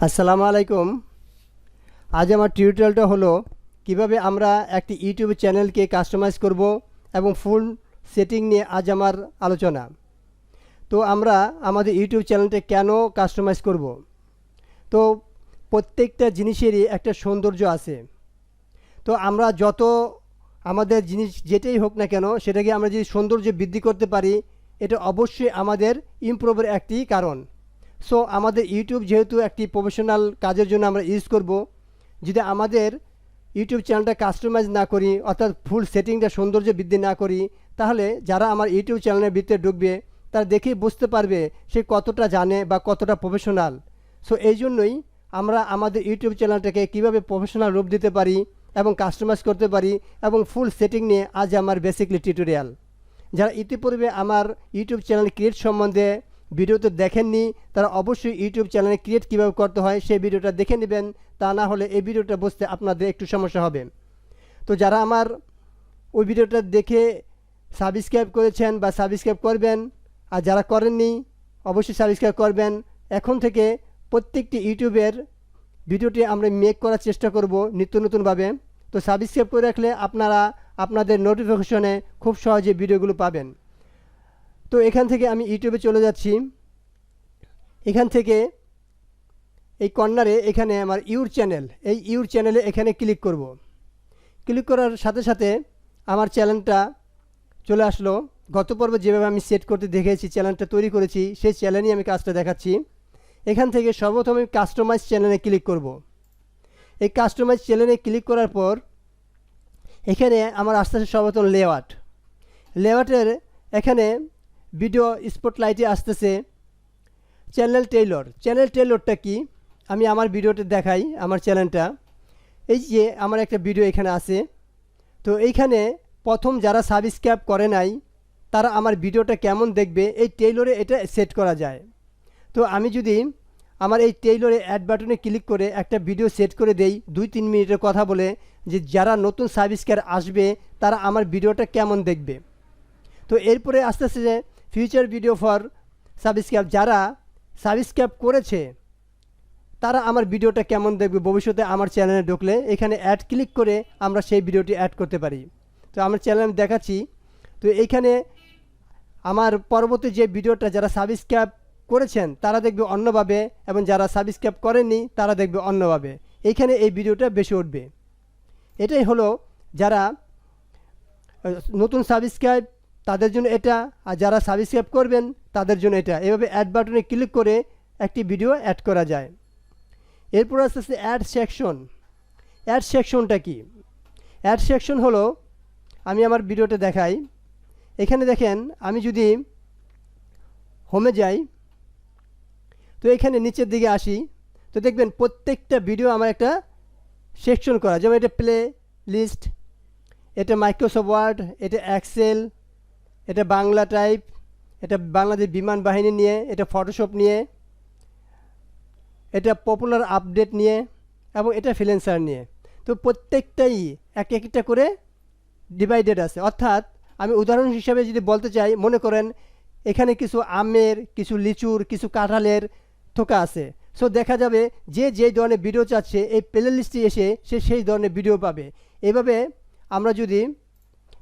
আসসালামু আলাইকুম। আজ আমার টিউটোরিয়ালটা হলো কিভাবে আমরা একটি ইউটিউব চ্যানেলকে কাস্টমাইজ করব এবং ফুল সেটিং নিয়ে আজ আমার আলোচনা। তো আমরা আমাদের ইউটিউব চ্যানেলটা কেন কাস্টমাইজ করব? তো প্রত্যেকটা জিনিসেরই একটা সৌন্দর্য আছে। তো আমরা যত আমাদের জিনিস যেটাই হোক না কেন সেটাকে আমরা যদি সৌন্দর্য বৃদ্ধি করতে পারি, এটা অবশ্যই আমাদের ইমপ্রুভের একটি কারণ। সো আমাদের ইউটিউব যেহেতু একটি প্রফেশনাল কাজের জন্য আমরা ইউজ করব, যদি আমাদের ইউটিউব চ্যানেলটা কাস্টমাইজ না করি, অর্থাৎ ফুল সেটিংটা সৌন্দর্য বৃদ্ধি না করি, তাহলে যারা আমার ইউটিউব চ্যানেলের ভিতরে ঢুকবে তারা দেখেই বুঝতে পারবে সে কতটা জানে বা কতটা প্রফেশনাল। সো এই জন্যই আমরা আমাদের ইউটিউব চ্যানেলটাকে কীভাবে প্রফেশনাল রূপ দিতে পারি এবং কাস্টমাইজ করতে পারি এবং ফুল সেটিং নিয়ে আজ আমার বেসিকলি টিউটোরিয়াল। যারা ইতিপূর্বে আমার ইউটিউব চ্যানেল ক্রিয়েট সম্বন্ধে ভিডিওতে দেখেননি তারা অবশ্যই ইউটিউব চ্যানেল ক্রিয়েট কীভাবে করতে হয় সেই ভিডিওটা দেখে নেবেন, তা না হলে এই ভিডিওটা বুঝতে আপনাদের একটু সমস্যা হবে। তো যারা আমার ওই ভিডিওটা দেখে সাবস্ক্রাইব করেছেন বা সাবস্ক্রাইব করবেন, আর যারা করেননি অবশ্যই সাবস্ক্রাইব করবেন। এখন থেকে প্রত্যেকটি ইউটিউবের ভিডিওটি আমরা মেক করার চেষ্টা করব নিত্য নতুনভাবে। তো সাবস্ক্রাইব করে রাখলে আপনারা আপনাদের নোটিফিকেশনে খুব সহজে ভিডিওগুলো পাবেন। তো এখান থেকে আমি ইউটিউবে চলে যাচ্ছি। এখান থেকে এই কর্নারে এখানে আমার ইউর চ্যানেল, এই ইউর চ্যানেলে এখানে ক্লিক করব। ক্লিক করার সাথে সাথে আমার চ্যানেলটা চলে আসলো। গত পর্বে যেভাবে আমি সেট করতে দেখেছি চ্যানেলটা তৈরি করেছি সেই চ্যানেলই আমি কাজটা দেখাচ্ছি। এখান থেকে সর্বপ্রথম আমি কাস্টমাইজ চ্যানেলে ক্লিক করব। এই কাস্টমাইজ চ্যানেলে ক্লিক করার পর এখানে আমার আস্তে আস্তে সর্বপ্রথম লেআউটের এখানে ভিডিও স্পটলাইটে আসতেছে চ্যানেল টেইলরটা কি আমি আমার ভিডিওতে দেখাই। আমার চ্যানেলটা এই যে আমার একটা ভিডিও এখানে আছে। তো এইখানে প্রথম যারা সাবস্ক্রাইব করে নাই তারা আমার ভিডিওটা কেমন দেখবে এই টেইলরে এটা সেট করা যায়। তো আমি যদি আমার এই টেইলরে অ্যাড বাটনে ক্লিক করে একটা ভিডিও সেট করে দেই 2-3 মিনিটের কথা বলে যে যারা নতুন সাবস্ক্রাইব আসবে তারা আমার ভিডিওটা কেমন দেখবে। তো এরপরে আস্তে আস্তে ফিউচার ভিডিও ফর সাবস্ক্রাইব, যারা সাবস্ক্রাইব করেছে তারা আমার ভিডিওটা কেমন দেখবে ভবিষ্যতে আমার চ্যানেলে ঢুকলে এখানে অ্যাড ক্লিক করে আমরা সেই ভিডিওটি অ্যাড করতে পারি। তো আমার চ্যানেলে আমি দেখাচ্ছি। তো এইখানে আমার পরবর্তী যে ভিডিওটা যারা সাবস্ক্রাইব করেছেন তারা দেখবে অন্যভাবে এবং যারা সাবস্ক্রাইব করেননি তারা দেখবে অন্যভাবে। এইখানে এই ভিডিওটা বেশি উঠবে। এটাই হলো যারা নতুন সাবস্ক্রাইব তাদের জন্য এটা, আর যারা সাবস্ক্রাইব করবেন তাদের জন্য এটা। এভাবে অ্যাড বাটনে ক্লিক করে একটি ভিডিও অ্যাড করা যায়। এরপর আস্তে আস্তে অ্যাড সেকশনটা কি? অ্যাড সেকশন হলো আমি আমার ভিডিওটা দেখাই। এখানে দেখেন আমি যদি হোমে যাই তো এখানে নিচের দিকে আসি তো দেখবেন প্রত্যেকটা ভিডিও আমার একটা সেকশন করা, যেমন এটা প্লে লিস্ট, এটা মাইক্রোসফট ওয়ার্ড, এটা এক্সেল, এটা বাংলা টাইপ, এটা বাংলাদেশ বিমান বাহিনী নিয়ে, এটা ফটোশপ নিয়ে, এটা পপুলার আপডেট নিয়ে এবং এটা ফ্রিল্যান্সার নিয়ে। তো প্রত্যেকটাই এক একটা করে ডিভাইডেড আছে। অর্থাৎ আমি উদাহরণ হিসাবে যদি বলতে চাই, মনে করেন এখানে কিছু আমের, কিছু লিচুর, কিছু কাঁঠালের থোকা আছে। সো দেখা যাবে যে যেই ধরনের ভিডিও চাচ্ছে এই প্লে লিস্টে এসে সে সেই ধরনের ভিডিও পাবে। এইভাবে আমরা যদি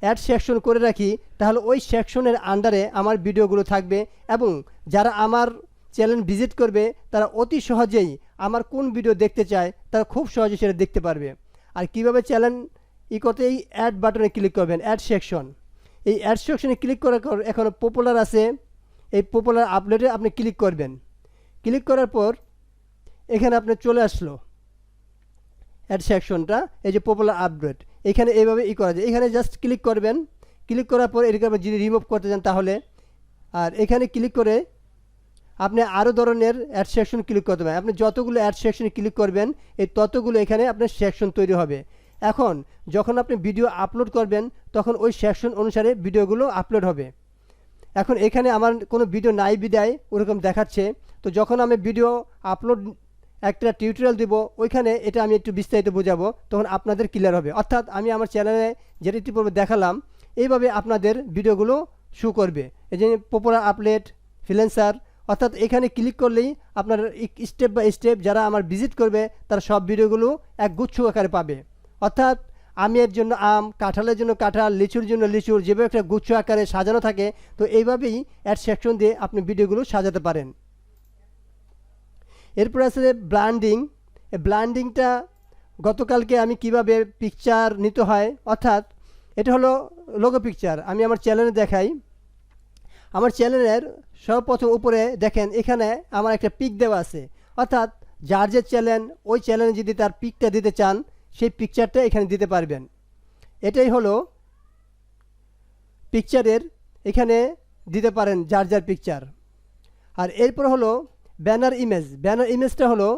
অ্যাড সেকশন করে রাখি তাহলে ওই সেকশনের আন্ডারে আমার ভিডিওগুলো থাকবে এবং যারা আমার চ্যানেল ভিজিট করবে তারা অতি সহজেই আমার কোন ভিডিও দেখতে চায় তারা খুব সহজে সেটা দেখতে পারবে। আর কিভাবে চ্যানেল করতে, এই অ্যাড বাটনে ক্লিক করবেন, অ্যাড সেকশন। এই অ্যাড সেকশনে ক্লিক করার পর এখন পপুলার আছে, এই পপুলার আপডেটে আপনি ক্লিক করবেন। ক্লিক করার পর এখানে আপনার চলে আসলো অ্যাড সেকশনটা, এই যে পপুলার আপডেট। এখানে এইভাবে করা যায়। এখানে জাস্ট ক্লিক করবেন। ক্লিক করার পর এটাকে আপনি যদি রিমুভ করতে চান তাহলে, আর এখানে ক্লিক করে আপনি আরও ধরনের অ্যাড সেকশন ক্লিক করতে পারেন। আপনি যতগুলো অ্যাড সেকশনে ক্লিক করবেন এই ততগুলো এখানে আপনার সেকশন তৈরি হবে। এখন যখন আপনি ভিডিও আপলোড করবেন তখন ওই সেকশন অনুসারে ভিডিওগুলো আপলোড হবে। এখন এখানে আমার কোনো ভিডিও নাই বিদায় ওরকম দেখাচ্ছে। তো যখন আমি ভিডিও আপলোড একটা টিউটোরিয়াল দিব ওইখানে এটা আমি একটু বিস্তারিত বোঝাবো, তখন আপনাদের ক্লিয়ার হবে। অর্থাৎ আমি আমার চ্যানেলে যেটা ইতিপূর্বে দেখালাম এইভাবে আপনাদের ভিডিওগুলো শো করবে। এই যে পপুলার আপডেট, ফ্রিল্যান্সার, অর্থাৎ এখানে ক্লিক করলেই আপনার স্টেপ বাই স্টেপ যারা আমার ভিজিট করবে তারা সব ভিডিওগুলো এক গুচ্ছ আকারে পাবে। অর্থাৎ আমের জন্য আম, কাঁঠালের জন্য কাঁঠাল, লিচুর জন্য লিচুর, যেভাবে একটা গুচ্ছ আকারে সাজানো থাকে, তো এইভাবেই অ্যাড সেকশন দিয়ে আপনি ভিডিওগুলো সাজাতে পারেন। এরপর আছে ব্র্যান্ডিং। এই ব্র্যান্ডিংটা গতকালকে আমি কিভাবে পিকচার নিতে হয়, অর্থাৎ এটা হলো লোগো পিকচার। আমি আমার চ্যানেলে দেখাই। আমার চ্যানেলের সর্বপ্রথম উপরে দেখেন এখানে আমার একটা পিক দেওয়া আছে, অর্থাৎ যার যে চ্যানেল, ওই চ্যানেলে যদি তার পিকটা দিতে চান সেই পিকচারটা এখানে দিতে পারবেন। এটাই হলো পিকচারের, এখানে দিতে পারেন যার যার পিকচার। আর এরপর হলো ব্যানার ইমেজ। ব্যানার ইমেজটা হলো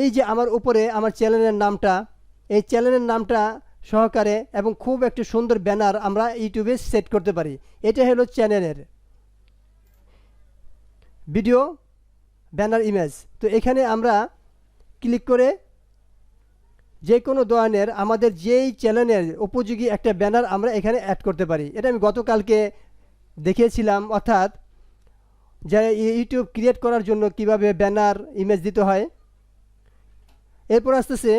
এই যে আমার উপরে আমার চ্যানেলের নামটা, এই চ্যানেলের নামটা সহকারে এবং খুব একটি সুন্দর ব্যানার আমরা ইউটিউবে সেট করতে পারি। এটা হলো চ্যানেলের ভিডিও ব্যানার ইমেজ। তো এখানে আমরা ক্লিক করে যে কোনো ধরনের আমাদের যেই চ্যানেলের উপযোগী একটা ব্যানার আমরা এখানে অ্যাড করতে পারি। এটা আমি গতকালকে দেখিয়েছিলাম, অর্থাৎ যারা ইউটিউব ক্রিয়েট করার জন্য কিভাবে ব্যানার ইমেজ দিতে হয়। এরপর আসতেছে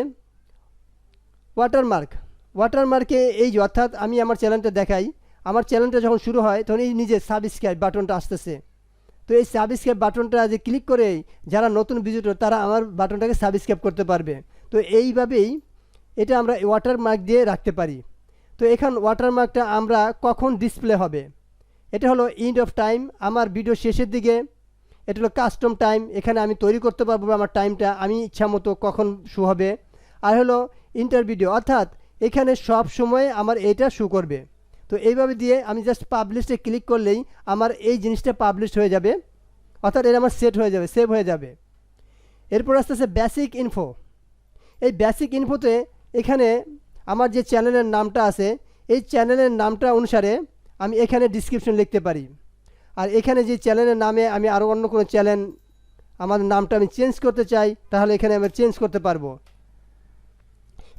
ওয়াটারমার্ক। ওয়াটারমার্কে এই যে, অর্থাৎ আমি আমার চ্যানেলটা দেখাই, আমার চ্যানেলটা যখন শুরু হয় তখন এই নিজে সাবস্ক্রাইব বাটনটা আসতেছে। তো এই সাবস্ক্রাইব বাটনটা যে ক্লিক করে যারা নতুন ভিজিটর তারা আমার বাটনটাকে সাবস্ক্রাইব করতে পারবে। তো এইভাবেই এটা আমরা ওয়াটারমার্ক দিয়ে রাখতে পারি। তো এখান ওয়াটারমার্কটা আমরা কখন ডিসপ্লে হবে, এটা হলো এন্ড অফ টাইম, আমার ভিডিও শেষের দিকে। এটা হলো কাস্টম টাইম, এখানে আমি তৈরি করতে পারবো আমার টাইমটা আমি ইচ্ছা মতো কখন শো হবে। আর হলো ইন্টার ভিডিও, অর্থাৎ এখানে সব সময় আমার এইটা শো করবে। তো এইভাবে দিয়ে আমি জাস্ট পাবলিশে ক্লিক করলেই আমার এই জিনিসটা পাবলিশ হয়ে যাবে, অর্থাৎ এটা আমার সেট হয়ে যাবে, সেভ হয়ে যাবে। এরপর আসতেছে বেসিক ইনফো। এই বেসিক ইনফোতে এখানে আমার যে চ্যানেলের নামটা আছে এই চ্যানেলের নামটা অনুসারে আমি এখানে ডিসক্রিপশন লিখতে পারি। আর এখানে যে চ্যানেলের নামে আমি আরও অন্য কোনো চ্যানেল আমার নামটা আমি চেঞ্জ করতে চাই তাহলে এখানে আমি চেঞ্জ করতে পারবো।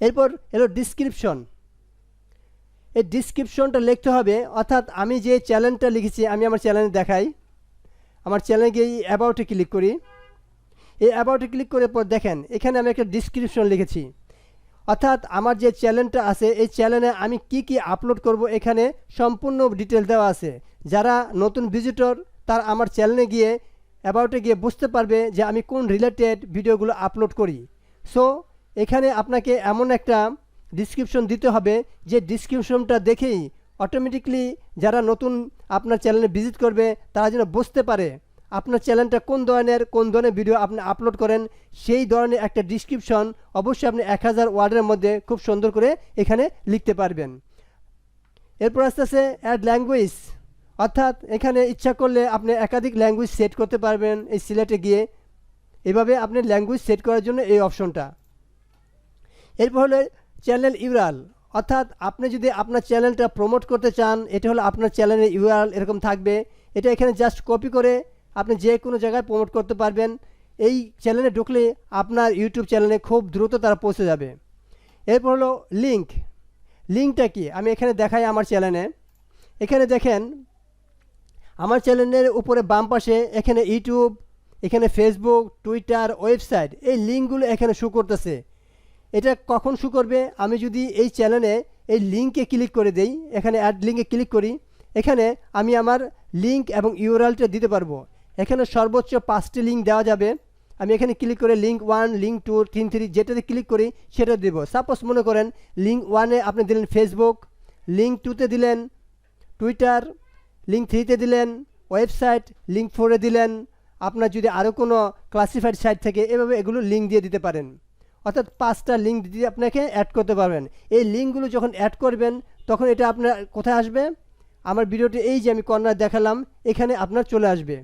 এরপর এলো ডিসক্রিপশন। এই ডিসক্রিপশনটা লিখতে হবে, অর্থাৎ আমি যে চ্যানেলটা লিখেছি আমি আমার চ্যানেলে দেখাই। আমার চ্যানেলে গিয়ে অ্যাবাউটে ক্লিক করি। এই অ্যাবাউটে ক্লিক করে পর দেখেন এখানে আমি একটা ডিসক্রিপশন লিখেছি, অর্থাৎ আমার যে চ্যানেলটা আছে এই চ্যানেলে আমি কি কি আপলোড করব এখানে সম্পূর্ণ ডিটেল দেওয়া আছে। যারা নতুন ভিজিটর তার আমার চ্যানেলে গিয়ে অ্যাবাউটে গিয়ে বুঝতে পারবে যে আমি কোন রিলেটেড ভিডিওগুলো আপলোড করি। সো এখানে আপনাকে এমন একটা ডিসক্রিপশন দিতে হবে যে ডিসক্রিপশনটা দেখেই অটোমেটিকলি যারা নতুন আপনার চ্যানেলে ভিজিট করবে তারা যেন বুঝতে পারে আপনার চ্যানেলটা কোন ধরনের ভিডিও আপনি আপলোড করেন। সেই ধরনের একটা ডিসক্রিপশন অবশ্যই আপনি 1000 ওয়ার্ডের মধ্যে খুব সুন্দর করে এখানে লিখতে পারবেন। এরপর আসতেছে অ্যাড ল্যাঙ্গুয়েজ, অর্থাৎ এখানে ইচ্ছা করলে আপনি একাধিক ল্যাঙ্গুয়েজ সেট করতে পারবেন এই সিলেটে গিয়ে। এভাবে আপনি ল্যাঙ্গুয়েজ সেট করার জন্য এই অপশনটা। এরপর হলো চ্যানেল ইউআরএল, অর্থাৎ আপনি যদি আপনার চ্যানেলটা প্রমোট করতে চান এটা হলো আপনার চ্যানেলের ইউআরএল এরকম থাকবে। এটা এখানে জাস্ট কপি করে আপনি যে কোনো জায়গায় প্রমোট করতে পারবেন। এই চ্যানেলে ঢুকলে আপনার ইউটিউব চ্যানেলে খুব দ্রুত তারা পৌঁছে যাবে। এরপর হলো লিঙ্ক। লিঙ্কটা কি আমি এখানে দেখাই আমার চ্যানেলে। এখানে দেখেন আমার চ্যানেলের উপরে বাম পাশে এখানে ইউটিউব, এখানে ফেসবুক, টুইটার, ওয়েবসাইট, এই লিঙ্কগুলো এখানে শো করতেছে। এটা কখন শো করবে, আমি যদি এই চ্যানেলে এই লিঙ্কে ক্লিক করে দেই, এখানে অ্যাড লিঙ্কে ক্লিক করি, এখানে আমি আমার লিঙ্ক এবং ইউআরএলটা দিতে পারবো। এখানে সর্বোচ্চ 5টি লিঙ্ক দেওয়া যাবে। আমি এখানে ক্লিক করে লিঙ্ক 1, লিঙ্ক 2, 3 যেটাতে ক্লিক করি সেটা দেবো। সাপোজ মনে করেন লিঙ্ক 1-এ আপনি দিলেন ফেসবুক, লিঙ্ক 2-তে দিলেন টুইটার, লিঙ্ক 3-তে দিলেন ওয়েবসাইট, লিঙ্ক 4-এ দিলেন আপনার যদি আরও কোনো ক্লাসিফাইড সাইট থাকে, এভাবে এগুলো লিঙ্ক দিয়ে দিতে পারেন। অর্থাৎ 5টা লিঙ্ক দিয়ে আপনাকে অ্যাড করতে পারবেন। এই লিঙ্কগুলো যখন অ্যাড করবেন তখন এটা আপনার কোথায় আসবে, আমার ভিডিওটি এই যে আমি কর্নার দেখালাম এখানে আপনার চলে আসবে।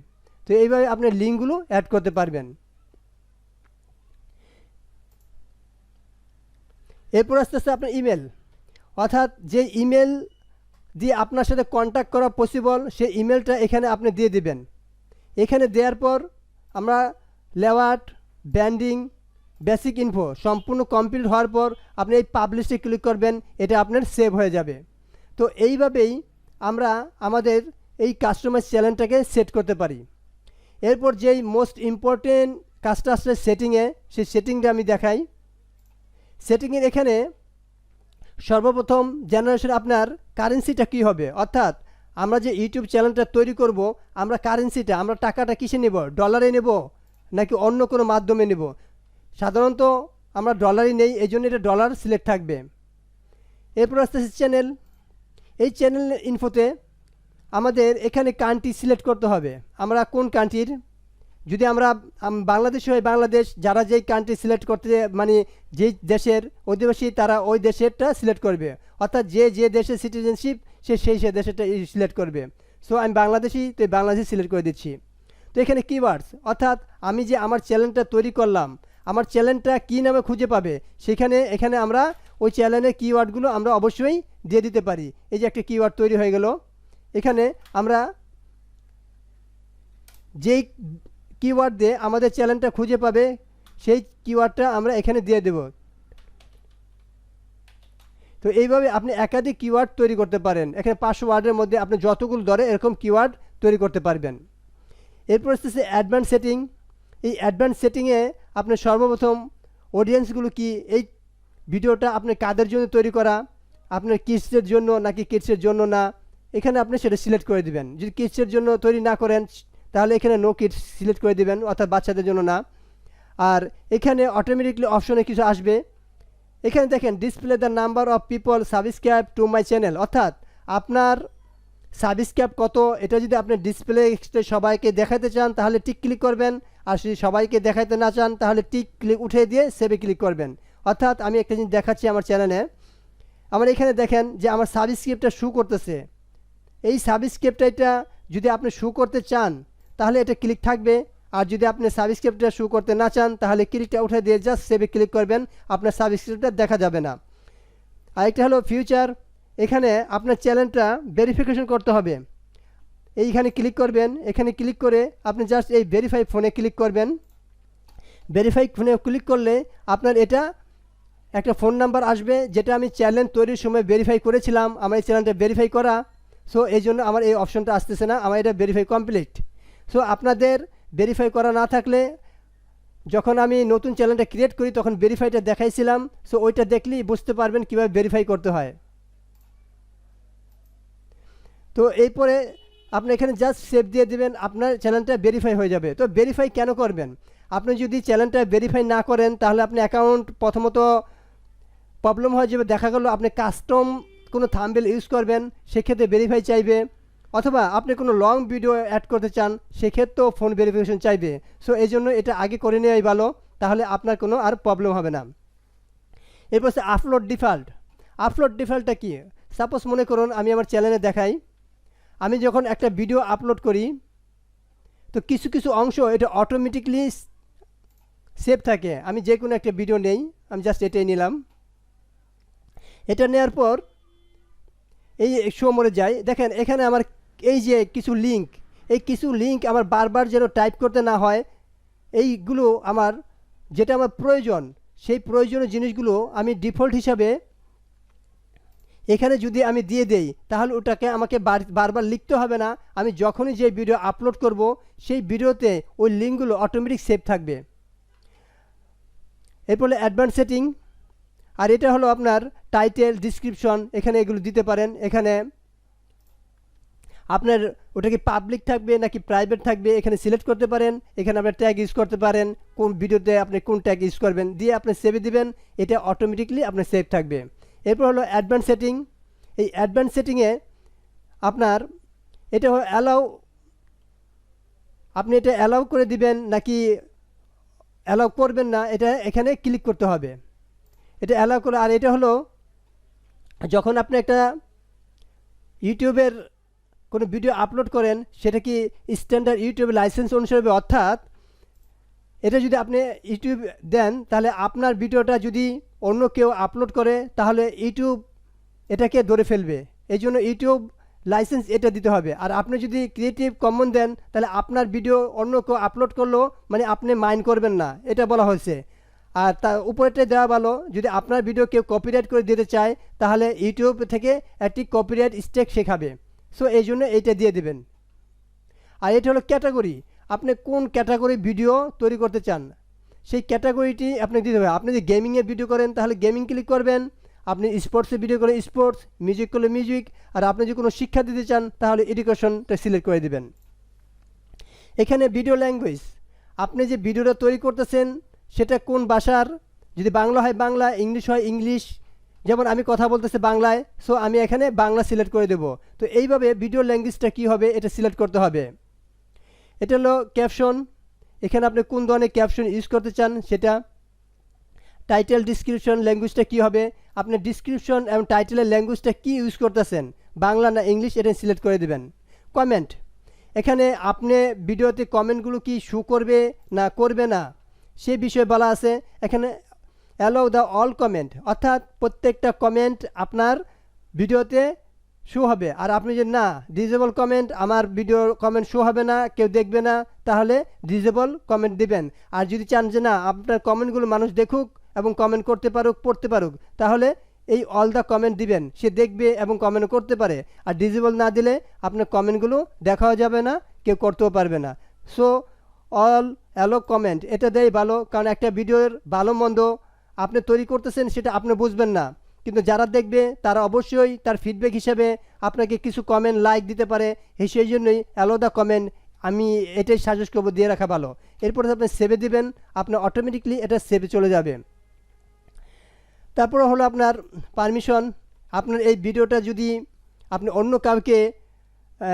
তো এইভাবে আপনার লিঙ্কগুলো অ্যাড করতে পারবেন। এরপর আস্তে আস্তে আপনার ইমেল, অর্থাৎ যে ইমেল দিয়ে আপনার সাথে কন্ট্যাক্ট করা পসিবল সেই ইমেলটা এখানে আপনি দিয়ে দিবেন। এখানে দেওয়ার পর আমরা লেআউট, ব্র্যান্ডিং, বেসিক ইনফো সম্পূর্ণ কমপ্লিট হওয়ার পর আপনি এই পাবলিশে ক্লিক করবেন, এটা আপনার সেভ হয়ে যাবে। তো এইভাবেই আমরা আমাদের এই কাস্টমাইজ চ্যানেলটাকে সেট করতে পারি। এরপর যেই মোস্ট ইম্পর্টেন্ট কাজটা আসছে সেটিংয়ে, সেই সেটিংটা আমি দেখাই। সেটিংয়ের এখানে সর্বপ্রথম জেনারেশন আপনার কারেন্সিটা কী হবে, অর্থাৎ আমরা যে ইউটিউব চ্যানেলটা তৈরি করব, আমরা কারেন্সিটা, আমরা টাকাটা কিসে নেব, ডলারে নেব নাকি অন্য কোনো মাধ্যমে নেব। সাধারণত আমরা ডলারই নেই, এই জন্য এটা ডলার সিলেক্ট থাকবে। এরপর আসতেছে চ্যানেল। এই চ্যানেল ইনফোতে আমাদের এখানে কান্ট্রি সিলেক্ট করতে হবে, আমরা কোন কান্ট্রির। যদি আমরা বাংলাদেশ হয় বাংলাদেশ, যারা যেই কান্ট্রি সিলেক্ট করতে মানে যেই দেশের অধিবাসী তারা ওই দেশেরটা সিলেক্ট করবে, অর্থাৎ যে যে দেশের সিটিজেনশিপ সে সেই দেশেরটা সিলেক্ট করবে। সো আমি বাংলাদেশি, তো বাংলাদেশি সিলেক্ট করে দিচ্ছি। তো এখানে কিওয়ার্ডস, অর্থাৎ আমি যে আমার চ্যানেলটা তৈরি করলাম, আমার চ্যানেলটা কী নামে খুঁজে পাবে, এখানে আমরা ওই চ্যানেলের কিওয়ার্ডগুলো আমরা অবশ্যই দিয়ে দিতে পারি। এই যে একটা কিওয়ার্ড তৈরি হয়ে গেল, এখানে আমরা যেই কিওয়ার্ড দিয়ে আমাদের চ্যানেলটা খুঁজে পাবে সেই কিওয়ার্ডটা আমরা এখানে দিয়ে দেব। তো এইভাবে আপনি একাধিক কিওয়ার্ড তৈরি করতে পারেন। এখানে 500 ওয়ার্ডের মধ্যে আপনি যতগুলো ধরে এরকম কিওয়ার্ড তৈরি করতে পারবেন। এরপর হচ্ছে অ্যাডভান্স সেটিং। এই অ্যাডভান্স সেটিংয়ে আপনি সর্বপ্রথম অডিয়েন্সগুলো কি, এই ভিডিওটা আপনি কাদের জন্য তৈরি করা, আপনার কিডসের জন্য নাকি কিডসের জন্য না, এখানে আপনি সেটা সিলেক্ট করে দিবেন। যদি কিডসের জন্য তৈরি না করেন তাহলে এখানে নো কিডস সিলেক্ট করে দিবেন, অর্থাৎ বাচ্চাদের জন্য না। আর এখানে অটোমেটিকলি অপশনে কিছু আসবে, এখানে দেখেন display the number of people subscribe to my channel, অর্থাৎ আপনার সাবস্ক্রাইব কত, এটা যদি আপনি ডিসপ্লে সবাইকে দেখাতে চান তাহলে টিক ক্লিক করবেন, আর যদি সবাইকে দেখাতে না চান তাহলে টিক ক্লিক উঠে দিয়ে সেভে ক্লিক করবেন। অর্থাৎ আমি একটা জিনিস দেখাচ্ছি আমার চ্যানেলে, আমার এখানে দেখেন যে আমার সাবস্ক্রাইবটা শো করতেছে। এই সাবস্ক্রাইবটা যদি আপনি শো করতে চান তাহলে এটা ক্লিক থাকবে, আর যদি আপনি সাবস্ক্রাইবটা শো করতে না চান তাহলে ক্লিকটা উঠে দিয়ে জাস্ট সেভে ক্লিক করবেন, আপনার সাবস্ক্রাইবটা দেখা যাবে না। আরেকটা হলো ফিউচার, এখানে আপনার চ্যানেলটা ভেরিফিকেশন করতে হবে। এইখানে ক্লিক করবেন, এখানে ক্লিক করে আপনি জাস্ট এই ভেরিফাই ফোনে ক্লিক করবেন। ভেরিফাই ফোনে ক্লিক করলে আপনার এটা একটা ফোন নাম্বার আসবে, যেটা আমি চ্যানেল তৈরির সময় ভেরিফাই করেছিলাম, আমার এই চ্যানেলটা ভেরিফাই করা। সো এই জন্য আমার এই অপশনটা আসতেছে না, আমার এটা ভেরিফাই কমপ্লিট। সো আপনাদের ভেরিফাই করা না থাকলে, যখন আমি নতুন চ্যানেলটা ক্রিয়েট করি তখন ভেরিফাইটা দেখাইছিলাম, সো ওইটা দেখলেই বুঝতে পারবেন কীভাবে ভেরিফাই করতে হয়। তো এরপরে আপনি এখানে জাস্ট সেভ দিয়ে দেবেন, আপনার চ্যানেলটা ভেরিফাই হয়ে যাবে। তো ভেরিফাই কেন করবেন, আপনি যদি চ্যানেলটা ভেরিফাই না করেন তাহলে আপনি অ্যাকাউন্ট প্রথমত প্রবলেম হয়ে যাবে, দেখা গেল আপনি কাস্টম কোনো থাম্বনেল ইউজ করবেন সেক্ষেত্রে ভেরিফাই চাইবে, অথবা আপনি কোনো লং ভিডিও অ্যাড করতে চান সেক্ষেত্রেও ফোন ভেরিফিকেশন চাইবে। সো এই জন্য এটা আগে করে নেওয়াই ভালো, তাহলে আপনার কোনো আর প্রবলেম হবে না। এরপর হচ্ছে আপলোড ডিফল্ট। আপলোড ডিফল্টটা কি, সাপোজ মনে করুন আমি আমার চ্যানেলে দেখাই, আমি যখন একটা ভিডিও আপলোড করি তো কিছু কিছু অংশ এটা অটোমেটিকলি সেভ থাকে। আমি যে কোনো একটা ভিডিও নেই, আমি জাস্ট এটাই নিলাম, এটা নেওয়ার পর এই শো মোডে যাই, দেখেন এখানে আমার এই যে কিছু লিঙ্ক, এই কিছু লিঙ্ক আমার বারবার যেন টাইপ করতে না হয়, এইগুলো আমার যেটা আমার প্রয়োজন সেই প্রয়োজনীয় জিনিসগুলো আমি ডিফল্ট হিসাবে এখানে যদি আমি দিয়ে দেই তাহলে ওটাকে আমাকে বারবার লিখতে হবে না। আমি যখনই যে ভিডিও আপলোড করব সেই ভিডিওতে ওই লিঙ্কগুলো অটোমেটিক সেভ থাকবে। এরপরে অ্যাডভান্স সেটিং, আর এটা হলো আপনার টাইটেল ডিসক্রিপশন, এখানে এগুলো দিতে পারেন। এখানে আপনার ওটা কি পাবলিক থাকবে নাকি প্রাইভেট থাকবে এখানে সিলেক্ট করতে পারেন। এখানে আপনার ট্যাগ ইউজ করতে পারেন, কোন ভিডিওতে আপনি কোন ট্যাগ ইউজ করবেন, দিয়ে আপনি সেভে দিবেন, এটা অটোমেটিকলি আপনার সেভ থাকবে। এরপর হলো অ্যাডভান্স সেটিং। এই অ্যাডভান্স সেটিংয়ে আপনার এটা অ্যালাউ, আপনি এটা অ্যালাউ করে দিবেন নাকি অ্যালাউ করবেন না, এটা এখানে ক্লিক করতে হবে। এটা অ্যালাউ করে, আর এটা হলো যখন আপনি একটা ইউটিউবের কোনো ভিডিও আপলোড করেন সেটা কি স্ট্যান্ডার্ড ইউটিউব লাইসেন্স অনুসারে, অর্থাৎ এটা যদি আপনি ইউটিউব দেন তাহলে আপনার ভিডিওটা যদি অন্য কেউ আপলোড করে তাহলে ইউটিউব এটাকে ধরে ফেলবে, এই জন্য ইউটিউব লাইসেন্স এটা দিতে হবে। আর আপনি যদি ক্রিয়েটিভ কমন দেন তাহলে আপনার ভিডিও অন্য কেউ আপলোড করলেও মানে আপনি মাইন্ড করবেন না, এটা বলা হয়েছে। আর তার উপরেটা দেওয়া ভালো, যদি আপনার ভিডিও কেউ কপিরাইট করে দিতে চায় তাহলে ইউটিউব থেকে একটি কপিরাইট স্ট্রাইক শেখাবে। সো এই জন্য এইটা দিয়ে দেবেন। আর এটা হলো ক্যাটাগরি, আপনি কোন ক্যাটাগরি ভিডিও তৈরি করতে চান সেই ক্যাটাগরিটি আপনি দিতে হবে। আপনি যদি গেমিংয়ের ভিডিও করেন তাহলে গেমিং ক্লিক করবেন, আপনি স্পোর্টসের ভিডিও করেন স্পোর্টস, মিউজিক করলে মিউজিক, আর আপনি যদি কোনো শিক্ষা দিতে চান তাহলে এডুকেশনটা সিলেক্ট করে দিবেন। এখানে ভিডিও ল্যাঙ্গুয়েজ, আপনি যে ভিডিওটা তৈরি করতেছেন সেটা কোন ভাষার, যদি বাংলা হয় বাংলা, ইংলিশ হয় ইংলিশ, যেমন আমি কথা বলতেছি বাংলায়, সো আমি এখানে বাংলা সিলেক্ট করে দেব। তো এইভাবে ভিডিও ল্যাঙ্গুয়েজটা কী হবে এটা সিলেক্ট করতে হবে। এটা হলো ক্যাপশন, এখানে আপনি কোন ধরনের ক্যাপশন ইউজ করতে চান সেটা। টাইটেল ডিসক্রিপশন ল্যাঙ্গুয়েজটা কী হবে, আপনি ডিসক্রিপশন এবং টাইটেলের ল্যাঙ্গুয়েজটা কী ইউজ করতেছেন, বাংলা না ইংলিশ, এটা সিলেক্ট করে দেবেন। কমেন্ট, এখানে আপনি ভিডিওতে কমেন্টগুলো কি শো করবে না করবে না সে বিষয়ে বলা আছে। এখানে অ্যালাউ দ্য অল কমেন্ট, অর্থাৎ প্রত্যেকটা কমেন্ট আপনার ভিডিওতে শো হবে। আর আপনি যদি না ডিজেবল কমেন্ট, আমার ভিডিও কমেন্ট শো হবে না, কেউ দেখবে না, তাহলে ডিজেবল কমেন্ট দিবেন। আর যদি চান যে না আপনার কমেন্টগুলো মানুষ দেখুক এবং কমেন্ট করতে পারুক, পড়তে পারুক, তাহলে এই অল দ্য কমেন্ট দিবেন, সে দেখবে এবং কমেন্ট করতে পারে। আর ডিজেবল না দিলে আপনার কমেন্টগুলো দেখাও যাবে না, কেউ করতেও পারবে না। সো অল অ্যালো কমেন্ট এটা দেয় ভালো, কারণ একটা ভিডিওর ভালো মন্দ আপনি তৈরি করতেছেন সেটা আপনি বুঝবেন না, কিন্তু যারা দেখবে তারা অবশ্যই তার ফিডব্যাক হিসেবে আপনাকে কিছু কমেন্ট লাইক দিতে পারে। সেই জন্যই অ্যালো দ্য কমেন্ট আমি এটাই সাজেস্ট করবো দিয়ে রাখা ভালো। এরপরে আপনি সেভে দিবেন, আপনার অটোমেটিকলি এটা সেভে চলে যাবে। তারপরে হলো আপনার পারমিশন, আপনার এই ভিডিওটা যদি আপনি অন্য কাউকে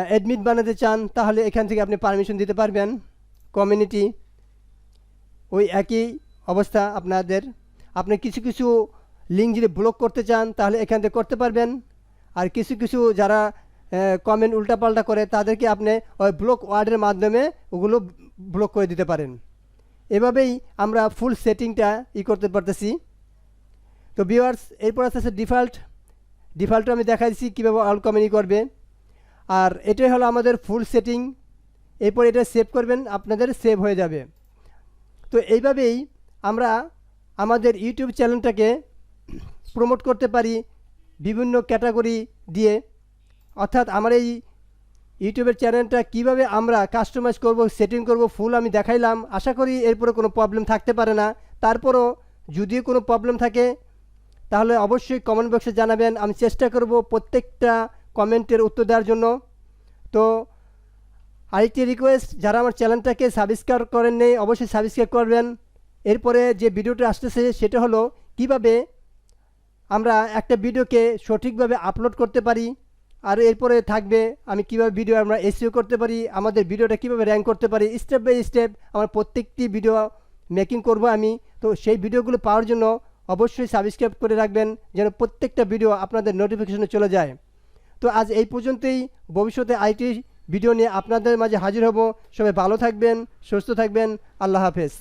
অ্যাডমিট বানাতে চান তাহলে এখান থেকে আপনি পারমিশন দিতে পারবেন। কমিউনিটি ওই একই অবস্থা আপনাদের, আপনি কিছু কিছু লিঙ্ক যদি ব্লক করতে চান তাহলে এখান থেকে করতে পারবেন। আর কিছু কিছু যারা কমেন্ট উল্টাপাল্টা করে তাদেরকে আপনি ওই ব্লক ওয়ার্ডের মাধ্যমে ওগুলো ব্লক করে দিতে পারেন। এভাবেই আমরা ফুল সেটিংটা করতে পারতেছি। তো ভিউয়ার্স, এরপর আছে ডিফল্টটা আমি দেখাই দিচ্ছি কীভাবে অল কমেন্ট করবে। আর এটাই হলো আমাদের ফুল সেটিং। এরপর এটা সেভ করবেন, আপনাদের সেভ হয়ে যাবে। তো এইভাবেই আমরা আমাদের ইউটিউব চ্যানেলটাকে প্রমোট করতে পারি বিভিন্ন ক্যাটাগরি দিয়ে। অর্থাৎ আমার এই ইউটিউবের চ্যানেলটা কিভাবে আমরা কাস্টমাইজ করব, সেটিং করব, ফুল আমি দেখাইলাম। আশা করি এরপরে কোনো প্রবলেম থাকতে পারে না। তারপরও যদিও কোনো প্রবলেম থাকে তাহলে অবশ্যই কমেন্ট বক্সে জানাবেন, আমি চেষ্টা করব প্রত্যেকটা কমেন্টের উত্তর দেওয়ার জন্য। তো আরেকটি রিকোয়েস্ট, যারা আমার চ্যানেলটাকে সাবস্ক্রাইব করেন নেই অবশ্যই সাবস্ক্রাইব করবেন। এরপরে যে ভিডিওটা আসতেছে সেটা হলো কিভাবে আমরা একটা ভিডিওকে সঠিকভাবে আপলোড করতে পারি। আর এরপরে থাকবে আমি কিভাবে ভিডিও আমরা এসইও করতে পারি, আমাদের ভিডিওটা কিভাবে র্যাঙ্ক করতে পারি, স্টেপ বাই স্টেপ আমার প্রত্যেকটি ভিডিও মেকিং করব আমি। তো সেই ভিডিওগুলো পাওয়ার জন্য অবশ্যই সাবস্ক্রাইব করে রাখবেন যেন প্রত্যেকটা ভিডিও আপনাদের নোটিফিকেশনে চলে যায়। তো আজ এই পর্যন্তই, ভবিষ্যতে আইটি ভিডিও নিয়ে আপনাদের মাঝে হাজির হব। সবাই ভালো থাকবেন, সুস্থ থাকবেন, আল্লাহ হাফেজ।